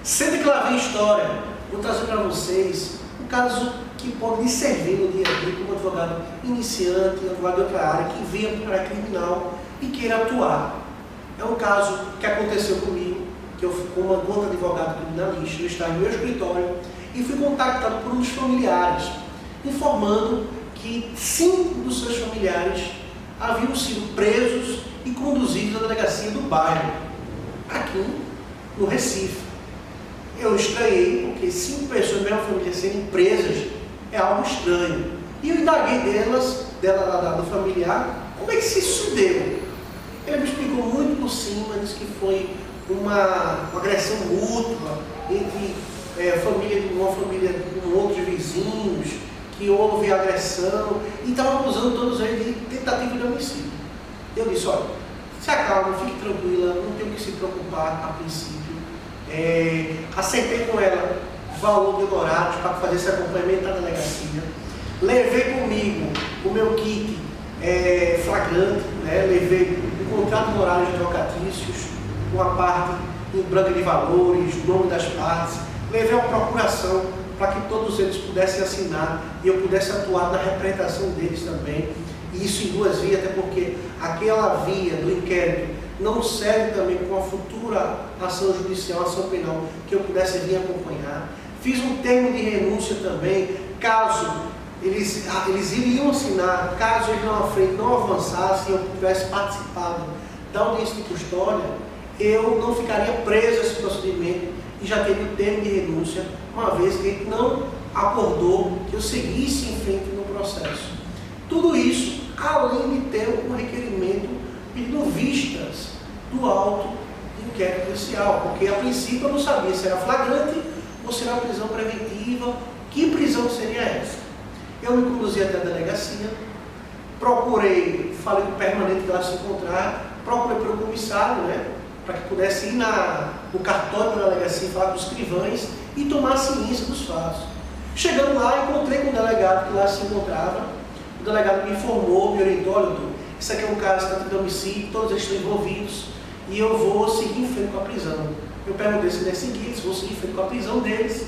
Senta que lá vem história. Vou trazer para vocês um caso que pode lhe servir no dia a dia como advogado iniciante, advogado de outra área, que venha para a área criminal e queira atuar. É um caso que aconteceu comigo, que eu fui como advogado criminalista, eu estava no meu escritório e fui contactado por uns familiares, informando que 5 dos seus familiares haviam sido presos e conduzidos à delegacia do bairro, aqui no Recife. Eu estranhei, porque 5 pessoas da minha família serem presas é algo estranho. E eu indaguei do familiar, como é que isso deu? Ele me explicou muito por cima, disse que foi uma agressão mútua entre uma família com outros vizinhos, que houve agressão, e estavam acusando todos eles de tentativa de homicídio. Eu disse, olha, se acalma, fique tranquila, não tem o que se preocupar a princípio. Acertei com ela valor de honorários para fazer esse acompanhamento da delegacia. Levei comigo o meu kit flagrante, né? Levei o contrato de honorários advocatícios, uma parte em branco de valores, o nome das partes. Levei uma procuração para que todos eles pudessem assinar e eu pudesse atuar na representação deles também. E isso em 2 vias, até porque aquela via do inquérito não serve também para uma futura ação judicial, ação penal, que eu pudesse vir acompanhar. Fiz um termo de renúncia também, caso eles iriam assinar, caso eles lá na frente não avançassem e eu tivesse participado da audiência de custódia, eu não ficaria preso a esse procedimento e já teria o termo de renúncia, uma vez que ele não acordou que eu seguisse em frente no processo. Tudo isso, além de ter um requerimento pedindo vistas do auto de inquérito policial, porque a princípio eu não sabia se era flagrante ou se era prisão preventiva, que prisão seria essa. Eu me conduzi até a delegacia, procurei, falei com o permanente que lá se encontrar, procurei pelo comissário, né, para que pudesse ir no cartório da delegacia, falar com os escrivães e tomar ciência dos fatos. Chegando lá, encontrei com o delegado que lá se encontrava. O delegado me informou, me orientou, olha, doutor, isso aqui é um caso de homicídio, todos eles estão envolvidos e eu vou seguir em frente com a prisão. Eu perguntei se ele é seguir, se vou seguir em frente com a prisão deles.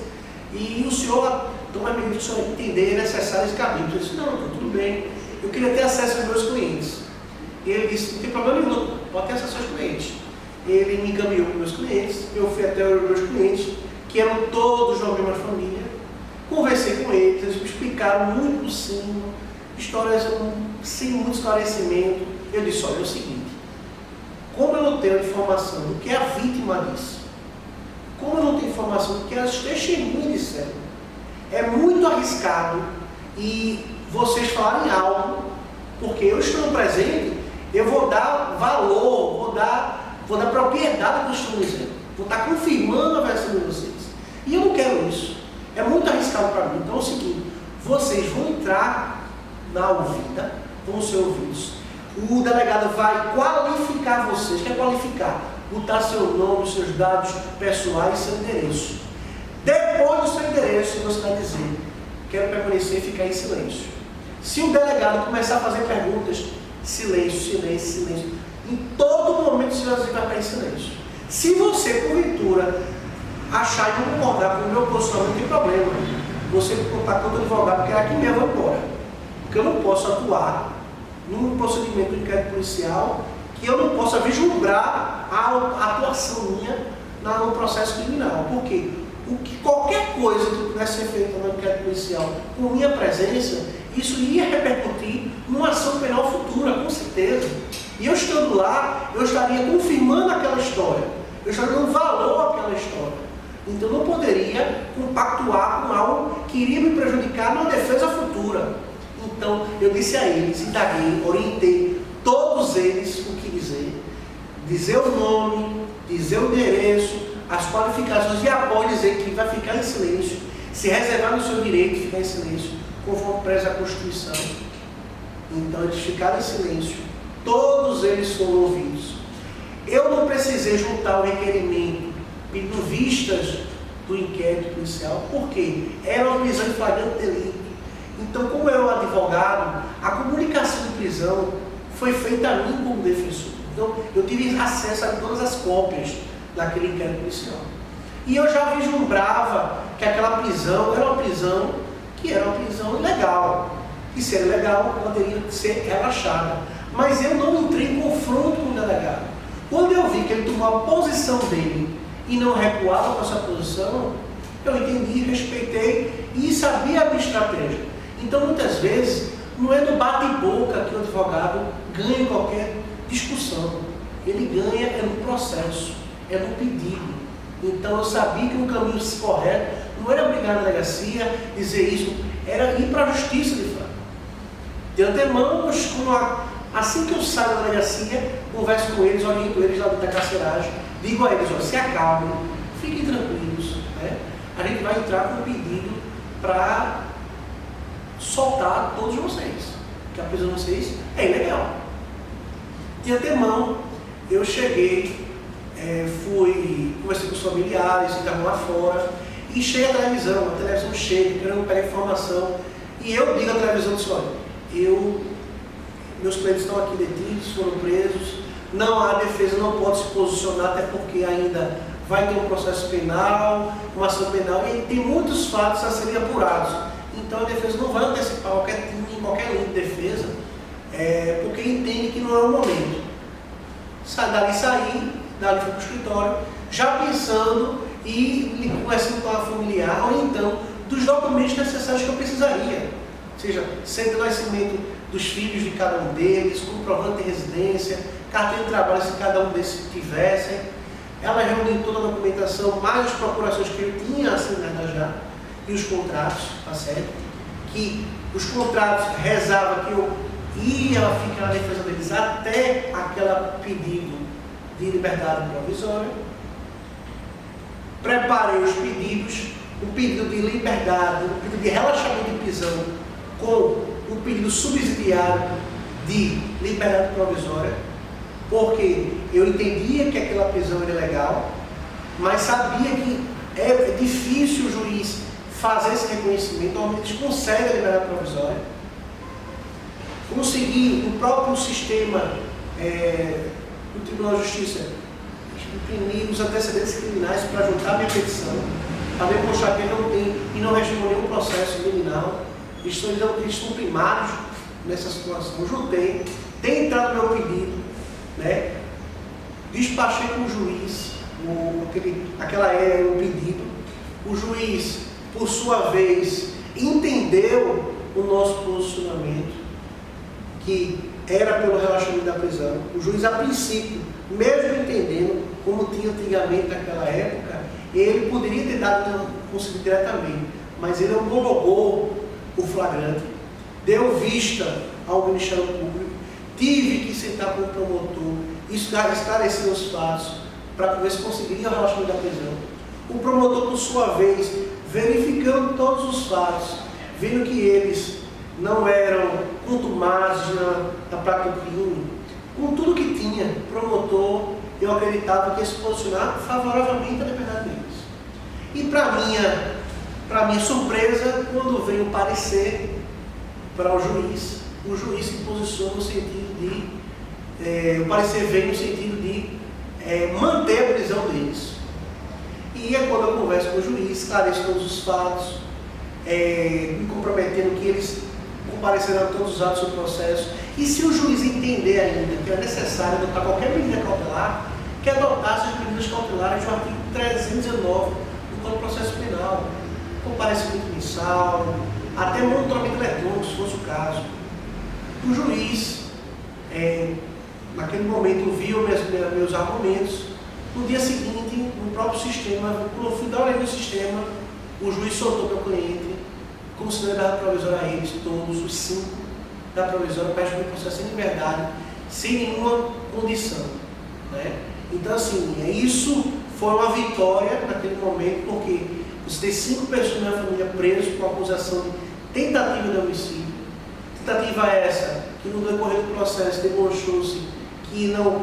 E o senhor toma a medida que o senhor entender é necessário esse caminho. Eu disse, não, doutor, tudo bem, eu queria ter acesso aos meus clientes. E ele disse, não tem problema nenhum, doutor, pode ter acesso aos clientes. Ele me encaminhou para os meus clientes, eu fui até os meus clientes, que eram todos de uma mesma família. Conversei com eles, eles me explicaram muito por cima, histórias sem muito esclarecimento. Eu disse, olha, é o seguinte, como eu não tenho informação do que a vítima disse, como eu não tenho informação do que as testemunhas disseram, é muito arriscado e vocês falarem algo, porque eu estou presente, eu vou dar valor, vou dar propriedade ao que eu estou dizendo, vou estar confirmando a versão de vocês. E eu não quero isso, é muito arriscado para mim. Então é o seguinte, vocês vão entrar na ouvida, vão ser ouvidos, o delegado vai qualificar vocês, quer qualificar, botar seu nome, seus dados pessoais e seu endereço. Depois do seu endereço, você vai dizer, quero permanecer e ficar em silêncio. Se o delegado começar a fazer perguntas, silêncio, silêncio, silêncio. Em todo momento você vai ficar em silêncio. Se você, porventura, achar e não concordar com o meu posicionamento, não tem problema. Você contar com o advogado, porque aqui mesmo eu vou embora. Porque eu não posso atuar num procedimento de inquérito policial que eu não possa vislumbrar a atuação minha no processo criminal. Por quê? Qualquer coisa que pudesse ser feita no inquérito policial com minha presença, isso ia repercutir numa ação penal futura, com certeza. E eu estando lá, eu estaria confirmando aquela história, eu estaria dando valor àquela história. Então eu não poderia compactuar com algo que iria me prejudicar numa defesa futura. Então eu disse a eles, indaguei, orientei todos eles o que dizer o nome, dizer o endereço, as qualificações e após dizer que vai ficar em silêncio, se reservar no seu direito de ficar em silêncio, conforme preza a Constituição. Então eles ficaram em silêncio, todos eles foram ouvidos. Eu não precisei juntar o requerimento pedindo vistas do inquérito policial, porque era uma prisão em flagrante delito. Então, como eu advogado, a comunicação de prisão foi feita a mim como defensor. Então, eu tive acesso a todas as cópias daquele inquérito policial. E eu já vislumbrava que aquela prisão era uma prisão que era uma prisão ilegal. E se era legal, poderia ser relaxada. Mas eu não entrei em confronto com o delegado. Quando eu vi que ele tomou a posição dele e não recuava com essa posição, eu entendi, respeitei e sabia a minha estratégia. Então, muitas vezes, não é no bate-boca que o advogado ganha qualquer discussão. Ele ganha é no processo, é no pedido. Então, eu sabia que o caminho correto não era brigar na delegacia, dizer isso, era ir para a justiça de fato. De antemão, assim que eu saio da delegacia, converso com eles, oriento eles lá da carceragem, digo a eles, olha, se acalmem, fiquem tranquilos, né? A gente vai entrar com um pedido para soltar todos vocês, que a prisão de vocês é ilegal. De antemão, eu cheguei, conversei com os familiares que estavam lá fora, e chega a televisão chega, querendo pegar informação, e eu digo à televisão, disse, olha, meus clientes estão aqui detidos, foram presos, a defesa não pode se posicionar, até porque ainda vai ter um processo penal, uma ação penal, e tem muitos fatos a serem apurados. Então a defesa não vai antecipar qualquer linha de defesa, porque entende que não é o momento. Dali saí, dali fui para o escritório, já pensando e conversando com a familiar, ou então dos documentos necessários que eu precisaria. Ou seja, certidão de nascimento dos filhos de cada um deles, comprovante de residência, carteira de trabalho se cada um desses tivessem. Ela reuniu toda a documentação, mais as procurações que ele tinha assinado já, e os contratos, tá certo? Que os contratos rezavam que eu ia ficar na defesa deles até aquele pedido de liberdade provisória. Preparei os pedidos, o pedido de liberdade, o pedido de relaxamento de prisão, com o pedido subsidiário de liberdade provisória, porque eu entendia que aquela prisão era ilegal, mas sabia que é difícil o juiz fazer esse reconhecimento, normalmente eles concedem a liberdade provisória. Consegui, no próprio sistema do Tribunal de Justiça, imprimir os antecedentes criminais para juntar minha petição, para demonstrar que ele não tem e não respondeu nenhum processo criminal. Eles estão primários nessa situação. Eu juntei, tem entrado no meu pedido, né? Despachei com o juiz, aquela era o pedido. O juiz, por sua vez, entendeu o nosso posicionamento, que era pelo relaxamento da prisão. O juiz, a princípio, mesmo entendendo como tinha antigamente naquela época, ele poderia ter dado concedido diretamente, mas ele homologou o flagrante, deu vista ao Ministério Público, tive que sentar com o promotor, esclarecer os fatos, para ver se conseguiria o relaxamento da prisão. O promotor, por sua vez, verificando todos os fatos, vendo que eles não eram contumazes na prática do crime, com tudo que tinha, promotor, eu acreditava que ia se posicionar favoravelmente à liberdade deles. E para minha surpresa, quando veio o parecer para o juiz se posiciona no sentido de, o parecer veio no sentido de manter a prisão deles. E é quando eu converso com o juiz, esclareço todos os fatos, me comprometendo que eles comparecerão todos os atos do processo. E se o juiz entender ainda que é necessário adotar qualquer medida cautelar, que adotasse as medidas cautelares do artigo 319 do Código de Processo Penal, comparecimento mensal, até monitoramento eletrônico, se fosse o caso. O juiz, naquele momento, viu meus argumentos. No dia seguinte, no próprio sistema, no final do sistema, o juiz soltou meu cliente, concedeu a liberdade provisória a eles, todos os 5 da provisória, para responder o processo em liberdade, sem nenhuma condição, né? Então, assim, isso foi uma vitória naquele momento, porque você tem 5 pessoas na família presas com acusação de tentativa de homicídio. Tentativa essa, que no decorrer do processo demonstrou-se que não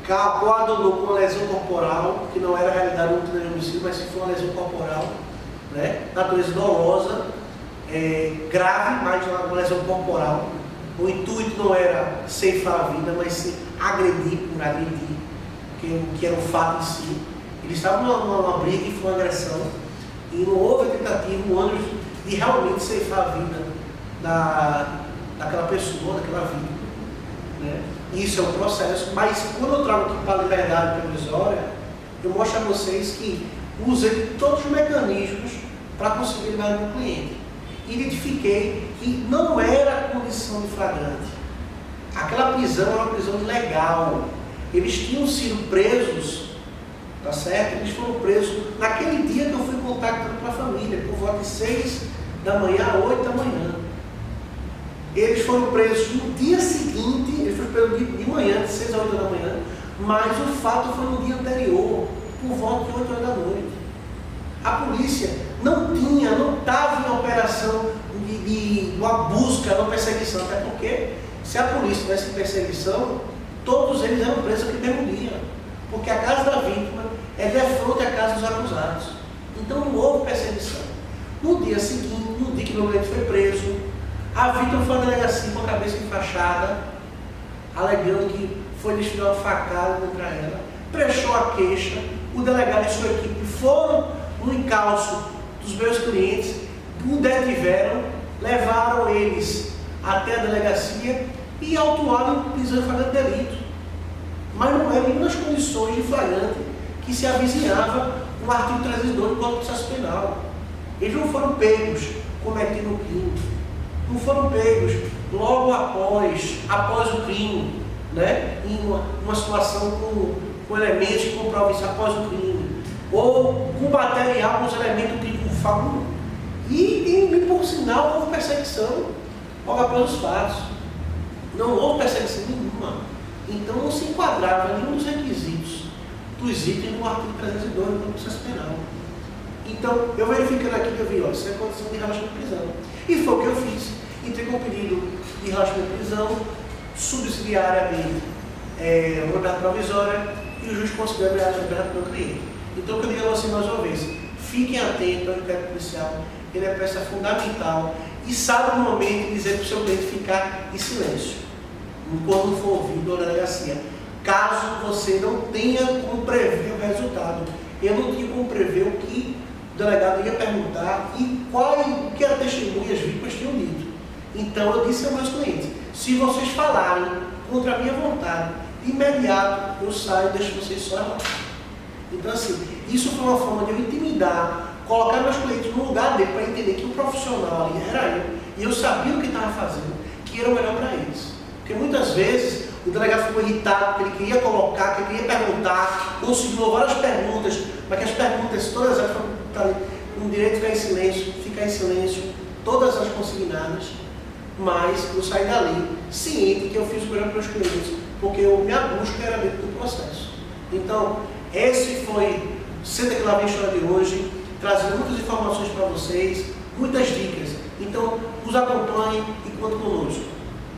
coadunou com uma lesão corporal, que não era a realidade do de homicídio, mas que foi uma lesão corporal, né? Natureza dolosa, grave, mas uma lesão corporal. O intuito não era ceifar a vida, mas sim agredir por agredir, que era o fato em si. Eles estavam numa briga e foi uma agressão. E não houve tentativa, um ônibus, de realmente ceifar a vida daquela pessoa, daquela vítima. Né? Isso é um processo, mas quando eu trago aqui para a liberdade provisória, eu mostro a vocês que usei todos os mecanismos para conseguir liberar o meu cliente. Identifiquei que não era condição de flagrante. Aquela prisão era uma prisão ilegal. Eles tinham sido presos, tá certo? Eles foram presos naquele dia que eu fui contactando para a família, por volta de 6 da manhã a 8 da manhã. Eles foram presos no dia seguinte, eles foram presos de manhã, de 6 a 8 da manhã, mas o fato foi no dia anterior, por volta de 8 horas da noite. A polícia não estava em operação de uma busca, uma perseguição, até porque se a polícia tivesse em perseguição, todos eles eram presos aquele mesmo dia, porque a casa da vítima é defronte à casa dos acusados. Então não houve perseguição. No dia seguinte, no dia que meu cliente foi preso, a vítima foi à delegacia com a cabeça enfaixada, alegando que foi destinado uma facada contra ela, prestou a queixa, o delegado e sua equipe foram no encalço dos meus clientes, o detiveram, levaram eles até a delegacia e autuaram em prisão em flagrante delito. Mas não era nenhuma das condições de flagrante que se avizinhava no artigo 302 do Código de Processo Penal. Eles não foram pegos cometendo o crime, não foram pegos logo após o crime, né? Em uma situação com elementos que comprovam isso após o crime, ou com material, com os elementos do crime com fato. E por sinal, houve perseguição logo após os fatos. Não houve perseguição nenhuma. Então não se enquadrava nenhum dos requisitos dos itens do artigo 302 do Código de Processo Penal. Então, eu verificando aqui que eu vi, olha, isso é condição de relaxamento de prisão. E foi o que eu fiz. Entrei com o pedido de relaxamento de prisão, subsidiariamente uma liberdade provisória, e o juiz considerou a liberdade do meu cliente. Então, o que eu digo a você mais uma vez, fiquem atentos ao inquérito policial, ele é peça fundamental, e sabe no momento de dizer para o seu cliente ficar em silêncio, enquanto for ouvido na delegacia. Caso você não tenha como prever o resultado, eu não tinha como prever o que o delegado ia perguntar e o que a testemunha e as vítimas tinham dito. Então eu disse aos meus clientes, se vocês falarem contra a minha vontade, de imediato eu saio e deixo vocês só lá. Então assim, isso foi uma forma de eu intimidar, colocar meus clientes no lugar dele para entender que o profissional ali era eu, e eu sabia o que estava fazendo, que era o melhor para eles. Porque muitas vezes o delegado ficou irritado, porque ele queria colocar, que ele queria perguntar, conseguiu várias perguntas, mas que as perguntas, todas elas foram com o direito de ficar em silêncio, todas as consignadas, mas eu saí dali ciente que eu fiz o melhor para os clientes, porque minha busca era dentro do processo. Então, esse foi Senta que lá vem a história de hoje, trazendo muitas informações para vocês, muitas dicas. Então, nos acompanhem e contem conosco.